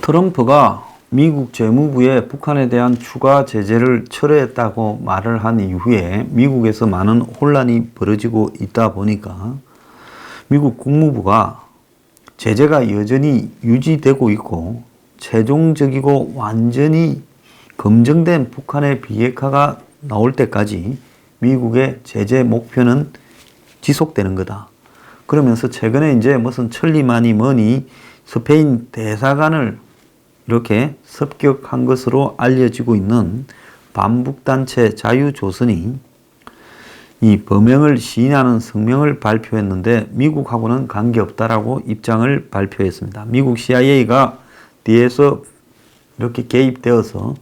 트럼프가 미국 재무부에 북한에 대한 추가 제재를 철회했다고 말을 한 이후에 미국에서 많은 혼란이 벌어지고 있다 보니까 미국 국무부가 제재가 여전히 유지되고 있고 최종적이고 완전히 검증된 북한의 비핵화가 나올 때까지 미국의 제재 목표는 지속되는 거다. 그러면서 최근에 이제 무슨 천리만이 뭐니 스페인 대사관을 이렇게 습격한 것으로 알려지고 있는 반북단체 자유조선이 이 범행을 시인하는 성명을 발표했는데 미국하고는 관계없다라고 입장을 발표했습니다. 미국 CIA가 뒤에서 이렇게 개입되어서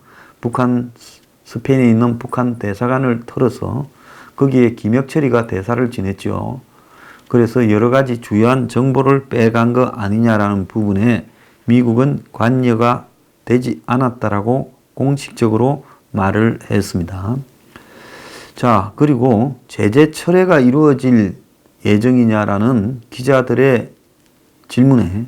스페인에 있는 북한 대사관을 털어서 거기에 김혁철이가 대사를 지냈죠. 그래서 여러 가지 주요한 정보를 빼간 거 아니냐라는 부분에 미국은 관여가 되지 않았다라고 공식적으로 말을 했습니다. 자, 그리고 제재 철회가 이루어질 예정이냐라는 기자들의 질문에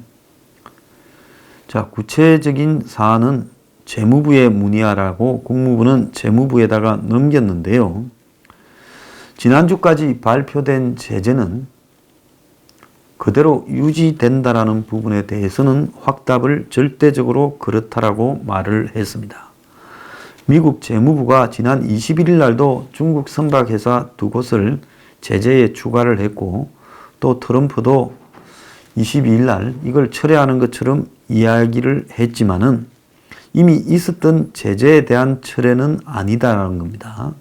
자, 구체적인 사안은 재무부에 문의하라고 국무부는 재무부에다가 넘겼는데요. 지난주까지 발표된 제재는 그대로 유지된다라는 부분에 대해서는 확답을 절대적으로 그렇다라고 말을 했습니다. 미국 재무부가 지난 21일 날도 중국 선박회사 2곳을 제재에 추가를 했고 또 트럼프도 22일 날 이걸 철회하는 것처럼 이야기를 했지만은 이미 있었던 제재에 대한 철회는 아니다라는 겁니다.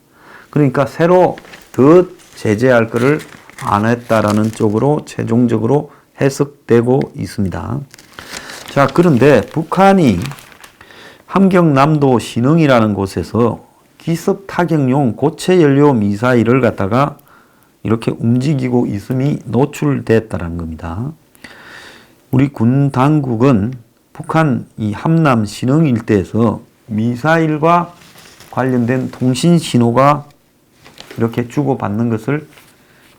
그러니까 새로 더 제재할 것을 안 했다라는 쪽으로 최종적으로 해석되고 있습니다. 자, 그런데 북한이 함경남도 신흥이라는 곳에서 기습 타격용 고체 연료 미사일을 갖다가 이렇게 움직이고 있음이 노출됐다는 겁니다. 우리 군 당국은 북한 이 함남 신흥 일대에서 미사일과 관련된 통신 신호가 이렇게 주고받는 것을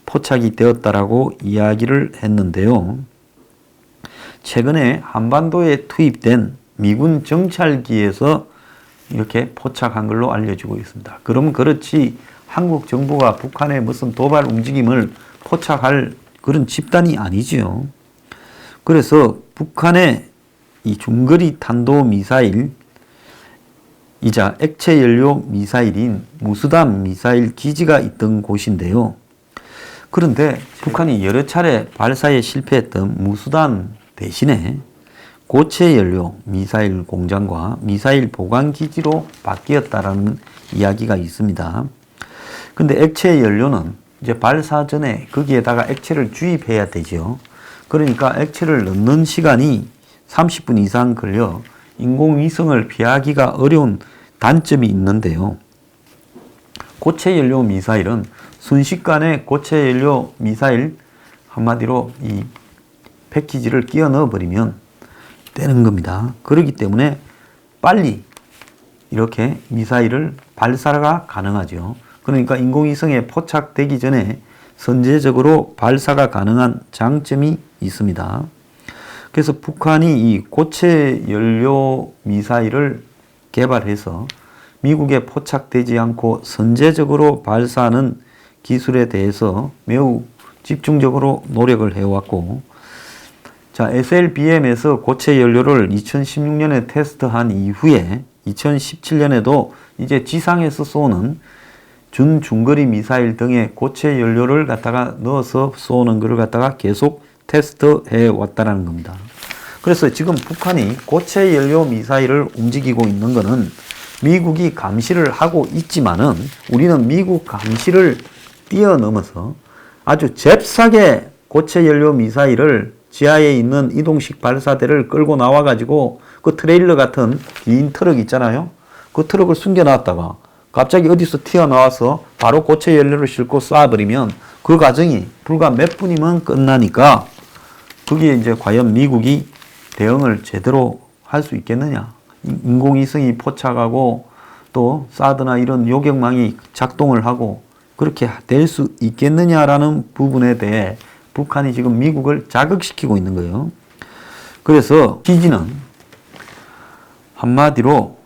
포착이 되었다라고 이야기를 했는데요. 최근에 한반도에 투입된 미군 정찰기에서 이렇게 포착한 걸로 알려지고 있습니다. 그럼 그렇지 한국 정부가 북한의 무슨 도발 움직임을 포착할 그런 집단이 아니지요. 그래서 북한의 이 중거리 탄도 미사일 이자 액체 연료 미사일인 무수단 미사일 기지가 있던 곳인데요. 그런데 북한이 여러 차례 발사에 실패했던 무수단 대신에 고체 연료 미사일 공장과 미사일 보관 기지로 바뀌었다라는 이야기가 있습니다. 근데 액체 연료는 이제 발사 전에 거기에다가 액체를 주입해야 되죠. 그러니까 액체를 넣는 시간이 30분 이상 걸려 인공위성을 피하기가 어려운 단점이 있는데요. 고체 연료 미사일은 순식간에 고체 연료 미사일 한마디로 이 패키지를 끼워 넣어 버리면 되는 겁니다. 그렇기 때문에 빨리 이렇게 미사일을 발사가 가능하죠. 그러니까 인공위성에 포착되기 전에 선제적으로 발사가 가능한 장점이 있습니다. 그래서 북한이 이 고체 연료 미사일을 개발해서 미국에 포착되지 않고 선제적으로 발사하는 기술에 대해서 매우 집중적으로 노력을 해왔고, 자, SLBM에서 고체 연료를 2016년에 테스트한 이후에 2017년에도 이제 지상에서 쏘는 준중거리 미사일 등의 고체 연료를 갖다가 넣어서 쏘는 것을 갖다가 계속 테스트해 왔다는 겁니다. 그래서 지금 북한이 고체 연료 미사일을 움직이고 있는 것은 미국이 감시를 하고 있지만은 우리는 미국 감시를 뛰어넘어서 아주 잽싸게 고체 연료 미사일을 지하에 있는 이동식 발사대를 끌고 나와가지고 그 트레일러 같은 긴 트럭 있잖아요. 그 트럭을 숨겨놨다가 갑자기 어디서 튀어나와서 바로 고체 연료를 싣고 쏴버리면 그 과정이 불과 몇 분이면 끝나니까 거기에 이제 과연 미국이 대응을 제대로 할 수 있겠느냐. 인공위성이 포착하고 또 사드나 이런 요격망이 작동을 하고 그렇게 될 수 있겠느냐라는 부분에 대해 북한이 지금 미국을 자극시키고 있는 거예요. 그래서 기지는 한마디로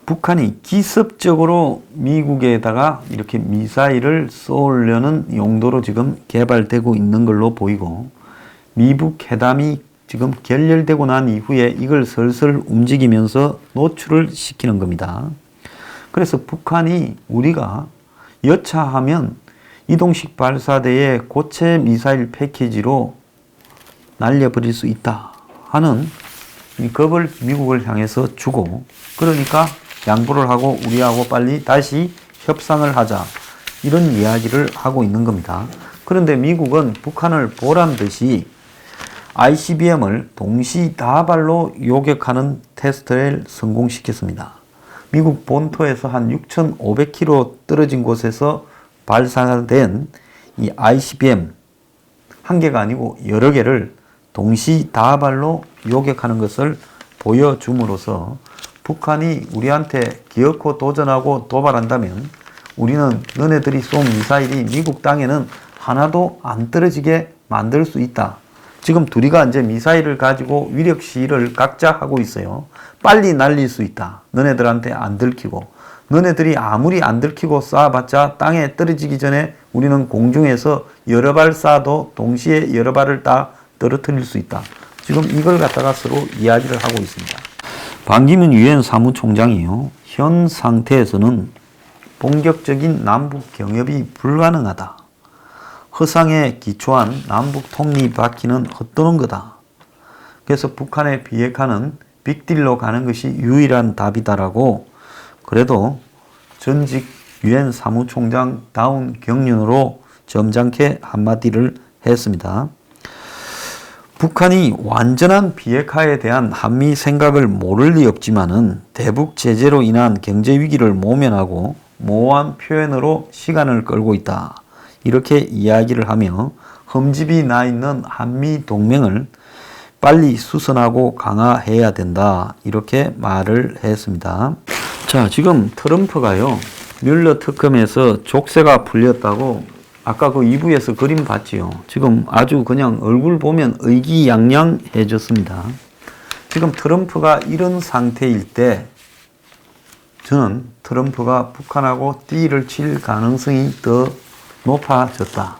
북한이 기습적으로 미국에다가 이렇게 미사일을 쏘려는 용도로 지금 개발되고 있는 걸로 보이고, 미북 회담이 지금 결렬되고 난 이후에 이걸 슬슬 움직이면서 노출을 시키는 겁니다. 그래서 북한이 우리가 여차하면 이동식 발사대의 고체 미사일 패키지로 날려버릴 수 있다 하는 이 겁을 미국을 향해서 주고, 그러니까 양보를 하고 우리하고 빨리 다시 협상을 하자, 이런 이야기를 하고 있는 겁니다. 그런데 미국은 북한을 보란 듯이 ICBM을 동시다발로 요격하는 테스트를 성공시켰습니다. 미국 본토에서 한 6,500km 떨어진 곳에서 발사된 이 ICBM 한 개가 아니고 여러 개를 동시다발로 요격하는 것을 보여줌으로써 북한이 우리한테 기어코 도전하고 도발한다면 우리는 너네들이 쏜 미사일이 미국 땅에는 하나도 안 떨어지게 만들 수 있다. 지금 둘이가 이제 미사일을 가지고 위력 시위를 각자 하고 있어요. 빨리 날릴 수 있다. 너네들한테 안 들키고, 너네들이 아무리 안 들키고 쏴봤자 땅에 떨어지기 전에 우리는 공중에서 여러 발 쏴도 동시에 여러 발을 다 떨어뜨릴 수 있다. 지금 이걸 갖다가 서로 이야기를 하고 있습니다. 반기문 유엔 사무총장이요, 현 상태에서는 본격적인 남북 경협이 불가능하다. 허상에 기초한 남북 통리 바퀴는 헛도는 거다. 그래서 북한의 비핵화는 빅딜로 가는 것이 유일한 답이다라고, 그래도 전직 유엔 사무총장 다운 경륜으로 점잖게 한마디를 했습니다. 북한이 완전한 비핵화에 대한 한미 생각을 모를 리 없지만은 대북 제재로 인한 경제 위기를 모면하고 모호한 표현으로 시간을 끌고 있다. 이렇게 이야기를 하며 흠집이 나 있는 한미 동맹을 빨리 수선하고 강화해야 된다. 이렇게 말을 했습니다. 자, 지금 트럼프가요, 뮬러 특검에서 족쇄가 풀렸다고 아까 그 2부에서 그림 봤지요. 지금 아주 그냥 얼굴 보면 의기양양해졌습니다. 지금 트럼프가 이런 상태일 때 저는 트럼프가 북한하고 띠를 칠 가능성이 더 높아졌다,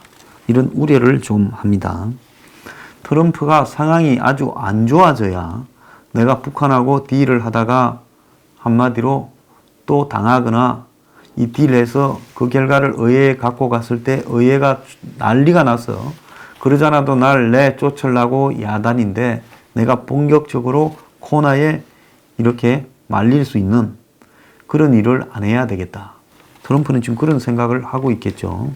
이런 우려를 좀 합니다. 트럼프가 상황이 아주 안 좋아져야 내가 북한하고 딜을 하다가 한마디로 또 당하거나 이 딜에서 그 결과를 의회에 갖고 갔을 때 의회가 난리가 나서 그러잖아도 날 내쫓으려고 야단인데 내가 본격적으로 코너에 이렇게 말릴 수 있는 그런 일을 안 해야 되겠다. 트럼프는 지금 그런 생각을 하고 있겠죠.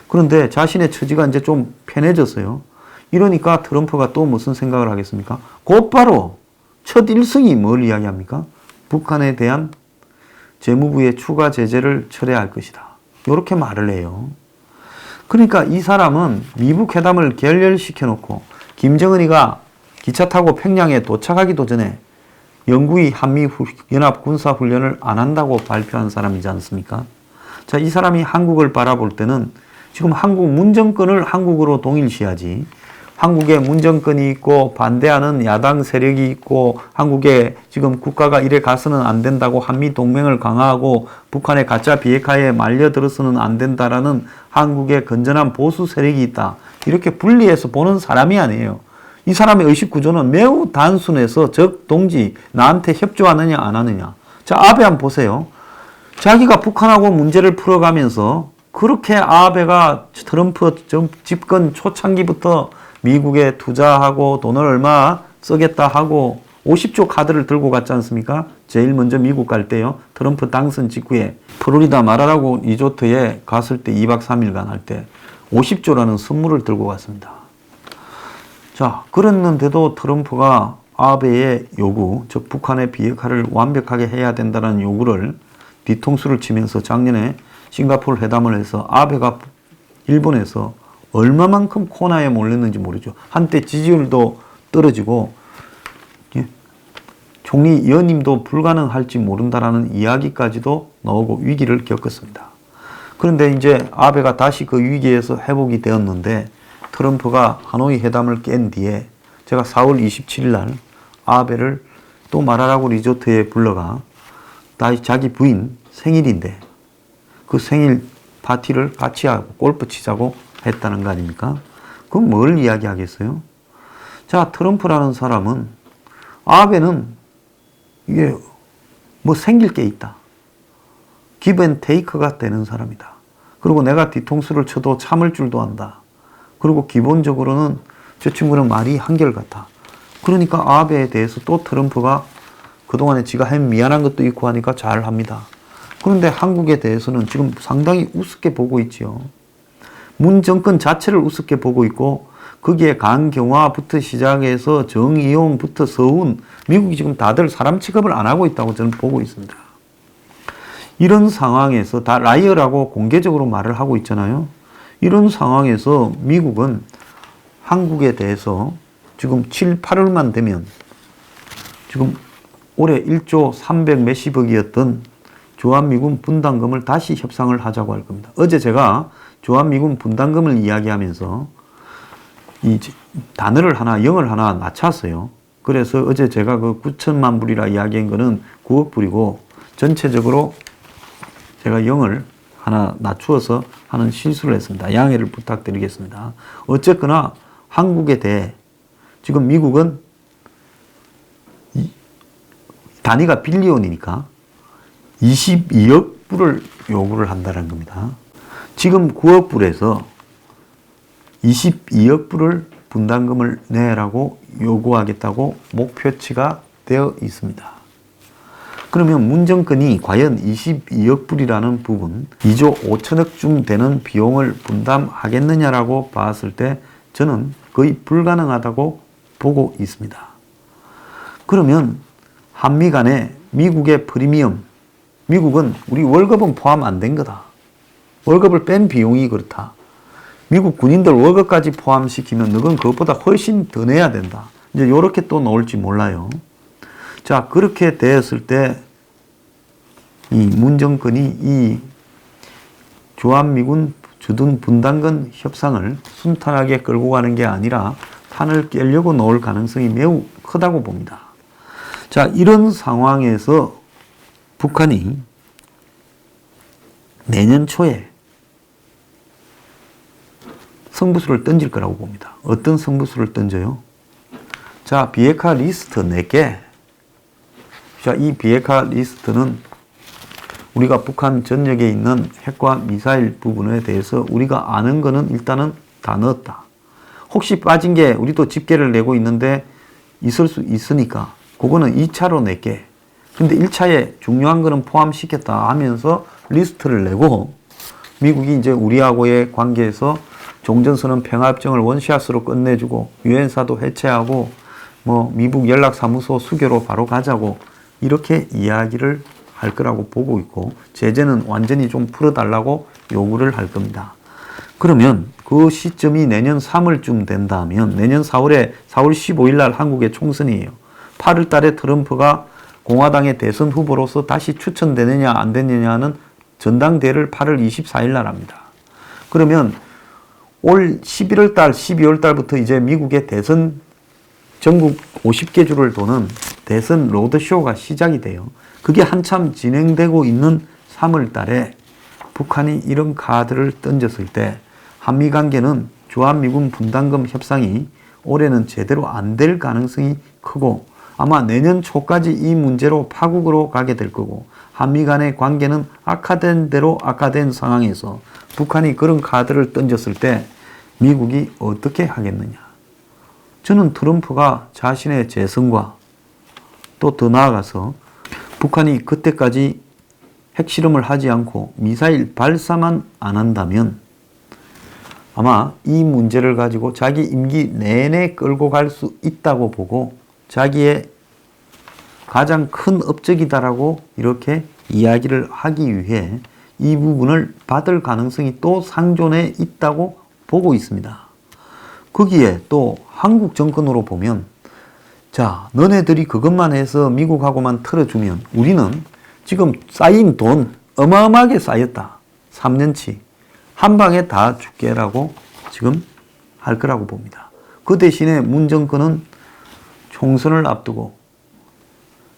그런데 자신의 처지가 이제 좀 편해졌어요. 이러니까 트럼프가 또 무슨 생각을 하겠습니까? 곧바로 첫 1승이 뭘 이야기합니까? 북한에 대한 재무부의 추가 제재를 철회할 것이다. 이렇게 말을 해요. 그러니까 이 사람은 미북 회담을 결렬시켜 놓고 김정은이가 기차 타고 평양에 도착하기도 전에 영구히 한미 연합 군사훈련을 안 한다고 발표한 사람이지 않습니까? 자, 이 사람이 한국을 바라볼 때는 지금 한국 문정권을 한국으로 동일시하지, 한국에 문정권이 있고 반대하는 야당 세력이 있고 한국에 지금 국가가 이래 가서는 안 된다고 한미 동맹을 강화하고 북한의 가짜 비핵화에 말려들어서는 안 된다라는 한국의 건전한 보수 세력이 있다, 이렇게 분리해서 보는 사람이 아니에요. 이 사람의 의식 구조는 매우 단순해서 적 동지 나한테 협조하느냐 안 하느냐. 자, 아베 한번 보세요. 자기가 북한하고 문제를 풀어가면서 그렇게 아베가 트럼프 집권 초창기부터 미국에 투자하고 돈을 얼마 쓰겠다 하고 50조 카드를 들고 갔지 않습니까? 제일 먼저 미국 갈 때요. 트럼프 당선 직후에 플로리다 마라라고 리조트에 갔을 때 2박 3일간 할 때 50조라는 선물을 들고 갔습니다. 자, 그랬는데도 트럼프가 아베의 요구, 즉 북한의 비핵화를 완벽하게 해야 된다는 요구를 뒤통수를 치면서 작년에 싱가포르 회담을 해서 아베가 일본에서 얼마만큼 코너에 몰렸는지 모르죠. 한때 지지율도 떨어지고 총리 연임도 불가능할지 모른다라는 이야기까지도 나오고 위기를 겪었습니다. 그런데 이제 아베가 다시 그 위기에서 회복이 되었는데 트럼프가 하노이 회담을 깬 뒤에 제가 4월 27일 날 아베를 또 마라라고 리조트에 불러가 다시 자기 부인 생일인데 그 생일 파티를 같이 하고 골프 치자고 했다는 거 아닙니까? 그럼 뭘 이야기하겠어요? 자, 트럼프라는 사람은 아베는 이게 뭐 생길 게 있다. 기브앤테이크가 되는 사람이다. 그리고 내가 뒤통수를 쳐도 참을 줄도 안다. 그리고 기본적으로는 저 친구는 말이 한결같아. 그러니까 아베에 대해서 또 트럼프가 그동안에 지가 한 미안한 것도 있고 하니까 잘 합니다. 그런데 한국에 대해서는 지금 상당히 우습게 보고 있지요. 문 정권 자체를 우습게 보고 있고 거기에 강경화부터 시작해서 정의용부터 서훈, 미국이 지금 다들 사람 취급을 안 하고 있다고 저는 보고 있습니다. 이런 상황에서 다 라이어라고 공개적으로 말을 하고 있잖아요. 이런 상황에서 미국은 한국에 대해서 지금 7, 8월만 되면 지금 올해 1조 300 몇십억이었던 주한미군 분담금을 다시 협상을 하자고 할 겁니다. 어제 제가 주한미군 분담금을 이야기하면서 이 단어를 하나, 영을 하나 낮췄어요. 그래서 어제 제가 그 9천만 불이라 이야기한 거는 9억 불이고 전체적으로 제가 영을 하나 낮추어서 하는 실수를 했습니다. 양해를 부탁드리겠습니다. 어쨌거나 한국에 대해 지금 미국은 단위가 빌리온이니까 22억 불을 요구를 한다는 겁니다. 지금 9억 불에서 22억 불을 분담금을 내라고 요구하겠다고 목표치가 되어 있습니다. 그러면 문정권이 과연 22억 불이라는 부분, 2조 5천억쯤 되는 비용을 분담하겠느냐라고 봤을 때 저는 거의 불가능하다고 보고 있습니다. 그러면 한미 간에 미국의 프리미엄, 미국은 우리 월급은 포함 안 된 거다. 월급을 뺀 비용이 그렇다. 미국 군인들 월급까지 포함시키면 너는 그것보다 훨씬 더 내야 된다. 이제 이렇게 또 나올지 몰라요. 자, 그렇게 되었을 때 이 문정권이 이 주한미군 주둔 분담금 협상을 순탄하게 끌고 가는 게 아니라 판을 깨려고 나올 가능성이 매우 크다고 봅니다. 자, 이런 상황에서 북한이 내년 초에 승부수를 던질 거라고 봅니다. 어떤 승부수를 던져요? 자, 비핵화 리스트 4개. 자, 이 비핵화 리스트는 우리가 북한 전역에 있는 핵과 미사일 부분에 대해서 우리가 아는 거는 일단은 다 넣었다. 혹시 빠진 게 우리도 집계를 내고 있는데 있을 수 있으니까 그거는 2차로 낼게. 근데 1차에 중요한 거는 포함시켰다 하면서 리스트를 내고 미국이 이제 우리하고의 관계에서 종전선언 평화협정을 원샷으로 끝내주고 유엔사도 해체하고 뭐 미국 연락사무소 수교로 바로 가자고 이렇게 이야기를 할 거라고 보고 있고 제재는 완전히 좀 풀어달라고 요구를 할 겁니다. 그러면 그 시점이 내년 3월쯤 된다면 내년 4월 15일 날 한국의 총선이에요. 8월 달에 트럼프가 공화당의 대선 후보로서 다시 추천되느냐 안 되느냐는 전당대회를 8월 24일 날 합니다. 그러면 올 11월 달, 12월 달부터 이제 미국의 대선 전국 50개 주를 도는 대선 로드쇼가 시작이 돼요. 그게 한참 진행되고 있는 3월 달에 북한이 이런 카드를 던졌을 때 한미 관계는 주한미군 분담금 협상이 올해는 제대로 안 될 가능성이 크고 아마 내년 초까지 이 문제로 파국으로 가게 될 거고 한미 간의 관계는 악화된 대로 악화된 상황에서 북한이 그런 카드를 던졌을 때 미국이 어떻게 하겠느냐. 저는 트럼프가 자신의 재선과 또 더 나아가서 북한이 그때까지 핵실험을 하지 않고 미사일 발사만 안 한다면 아마 이 문제를 가지고 자기 임기 내내 끌고 갈 수 있다고 보고 자기의 가장 큰 업적이다라고 이렇게 이야기를 하기 위해 이 부분을 받을 가능성이 또 상존해 있다고 보고 있습니다. 거기에 또 한국 정권으로 보면 자, 너네들이 그것만 해서 미국하고만 틀어주면 우리는 지금 쌓인 돈 어마어마하게 쌓였다. 3년치. 한 방에 다 줄게라고 지금 할 거라고 봅니다. 그 대신에 문 정권은 총선을 앞두고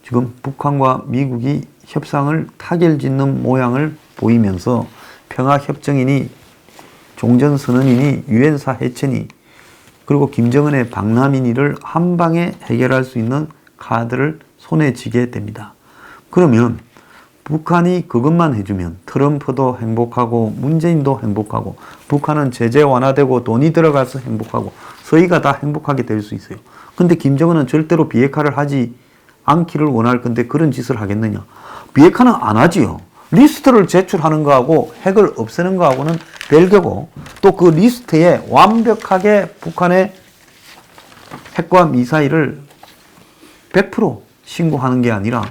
지금 북한과 미국이 협상을 타결짓는 모양을 보이면서 평화협정이니 종전선언이니 유엔사 해체니 그리고 김정은의 방남이니를 한 방에 해결할 수 있는 카드를 손에 쥐게 됩니다. 그러면 북한이 그것만 해주면 트럼프도 행복하고 문재인도 행복하고 북한은 제재 완화되고 돈이 들어가서 행복하고 서희가 다 행복하게 될 수 있어요. 근데 김정은은 절대로 비핵화를 하지 않기를 원할 건데 그런 짓을 하겠느냐. 비핵화는 안 하지요. 리스트를 제출하는 거하고 핵을 없애는 거하고는 별개고 또 그 리스트에 완벽하게 북한의 핵과 미사일을 100% 신고하는 게 아니라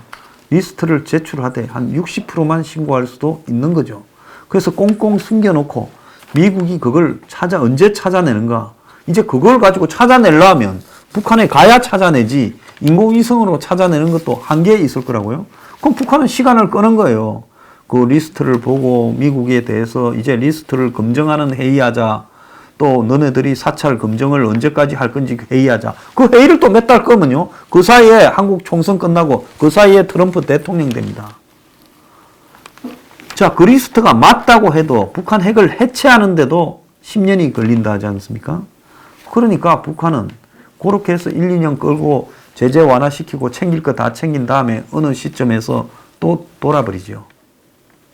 리스트를 제출하되 한 60%만 신고할 수도 있는 거죠. 그래서 꽁꽁 숨겨놓고 미국이 그걸 언제 찾아내는가. 이제 그걸 가지고 찾아내려면 북한에 가야 찾아내지 인공위성으로 찾아내는 것도 한계에 있을 거라고요. 그럼 북한은 시간을 끄는 거예요. 그 리스트를 보고 미국에 대해서 이제 리스트를 검증하는 회의하자. 또 너네들이 사찰 검증을 언제까지 할 건지 회의하자. 그 회의를 또 몇 달 끄면요. 그 사이에 한국 총선 끝나고 그 사이에 트럼프 대통령 됩니다. 자, 그 리스트가 맞다고 해도 북한 핵을 해체하는데도 10년이 걸린다 하지 않습니까? 그러니까 북한은 그렇게 해서 1, 2년 끌고 제재 완화시키고 챙길 거 다 챙긴 다음에 어느 시점에서 또 돌아버리죠.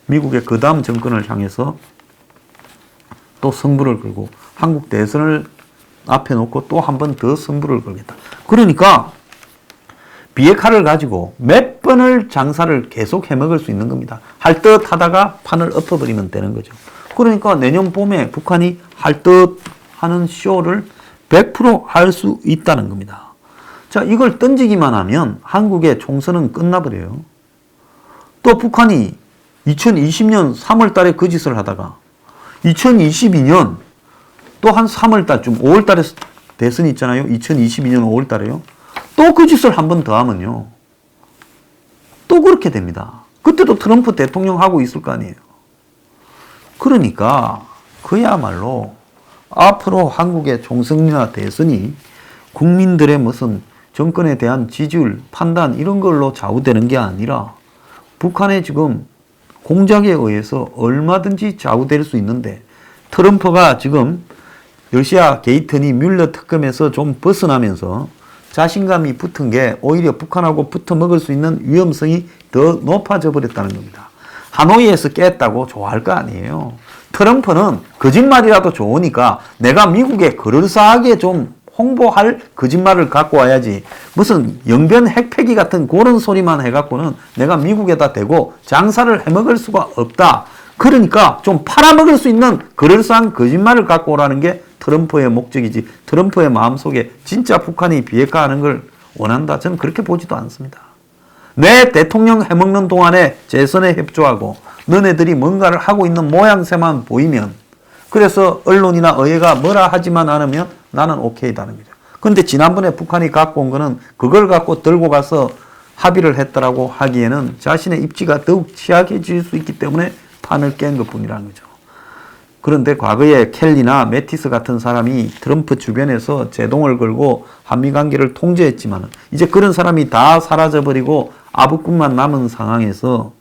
미국의 그 다음 정권을 향해서 또 승부를 걸고 한국 대선을 앞에 놓고 또 한 번 더 승부를 걸겠다. 그러니까 비핵화를 가지고 몇 번을 장사를 계속 해먹을 수 있는 겁니다. 할 듯 하다가 판을 엎어버리면 되는 거죠. 그러니까 내년 봄에 북한이 할 듯 하는 쇼를 100% 할 수 있다는 겁니다. 자, 이걸 던지기만 하면 한국의 총선은 끝나버려요. 또 북한이 2020년 3월 달에 그 짓을 하다가 2022년 또 한 3월 달쯤 5월 달에 대선이 있잖아요. 2022년 5월 달에요. 또 그 짓을 한 번 더 하면요. 또 그렇게 됩니다. 그때도 트럼프 대통령 하고 있을 거 아니에요. 그러니까 그야말로 앞으로 한국의 총선이나 대선이 국민들의 무슨 정권에 대한 지지율, 판단 이런 걸로 좌우되는 게 아니라 북한의 지금 공작에 의해서 얼마든지 좌우될 수 있는데 트럼프가 지금 러시아 게이트니 뮬러 특검에서 좀 벗어나면서 자신감이 붙은 게 오히려 북한하고 붙어 먹을 수 있는 위험성이 더 높아져 버렸다는 겁니다. 하노이에서 깼다고 좋아할 거 아니에요. 트럼프는 거짓말이라도 좋으니까 내가 미국에 그럴싸하게 좀 홍보할 거짓말을 갖고 와야지 무슨 영변 핵폐기 같은 그런 소리만 해갖고는 내가 미국에다 대고 장사를 해먹을 수가 없다. 그러니까 좀 팔아먹을 수 있는 그럴싸한 거짓말을 갖고 오라는 게 트럼프의 목적이지 트럼프의 마음속에 진짜 북한이 비핵화하는 걸 원한다. 저는 그렇게 보지도 않습니다. 내 대통령 해먹는 동안에 재선에 협조하고 너네들이 뭔가를 하고 있는 모양새만 보이면 그래서 언론이나 의회가 뭐라 하지만 않으면 나는 오케이다는 거죠. 그런데 지난번에 북한이 갖고 온 거는 그걸 갖고 들고 가서 합의를 했다라고 하기에는 자신의 입지가 더욱 취약해질 수 있기 때문에 판을 깬 것뿐이라는 거죠. 그런데 과거에 켈리나 매티스 같은 사람이 트럼프 주변에서 제동을 걸고 한미관계를 통제했지만 이제 그런 사람이 다 사라져버리고 아부꾼만 남은 상황에서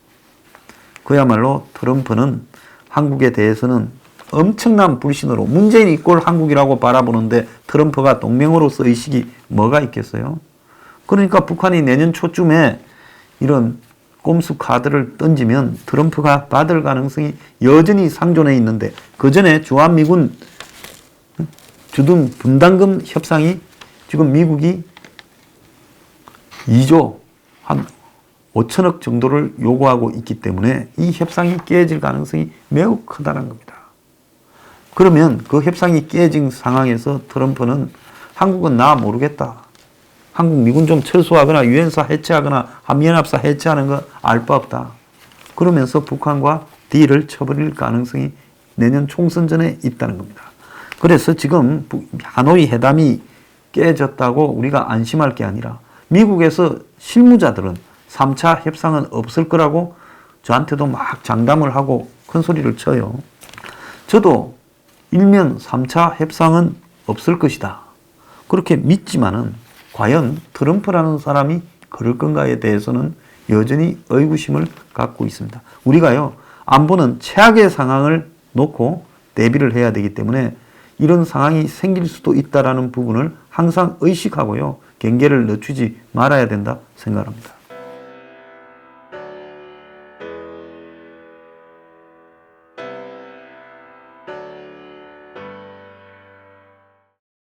그야말로 트럼프는 한국에 대해서는 엄청난 불신으로 문재인이 이꼴 한국이라고 바라보는데 트럼프가 동맹으로서 의식이 뭐가 있겠어요? 그러니까 북한이 내년 초쯤에 이런 꼼수 카드를 던지면 트럼프가 받을 가능성이 여전히 상존해 있는데 그 전에 주한미군 주둔 분담금 협상이 지금 미국이 2조 한 5천억 정도를 요구하고 있기 때문에 이 협상이 깨질 가능성이 매우 크다는 겁니다. 그러면 그 협상이 깨진 상황에서 트럼프는 한국은 나 모르겠다. 한국 미군 좀 철수하거나 유엔사 해체하거나 한미연합사 해체하는 거 알 바 없다. 그러면서 북한과 딜을 쳐버릴 가능성이 내년 총선 전에 있다는 겁니다. 그래서 지금 하노이 회담이 깨졌다고 우리가 안심할 게 아니라 미국에서 실무자들은 3차 협상은 없을 거라고 저한테도 막 장담을 하고 큰 소리를 쳐요. 저도 일면 3차 협상은 없을 것이다. 그렇게 믿지만은 과연 트럼프라는 사람이 그럴 건가에 대해서는 여전히 의구심을 갖고 있습니다. 우리가요, 안보는 최악의 상황을 놓고 대비를 해야 되기 때문에 이런 상황이 생길 수도 있다는 부분을 항상 의식하고요, 경계를 늦추지 말아야 된다 생각합니다.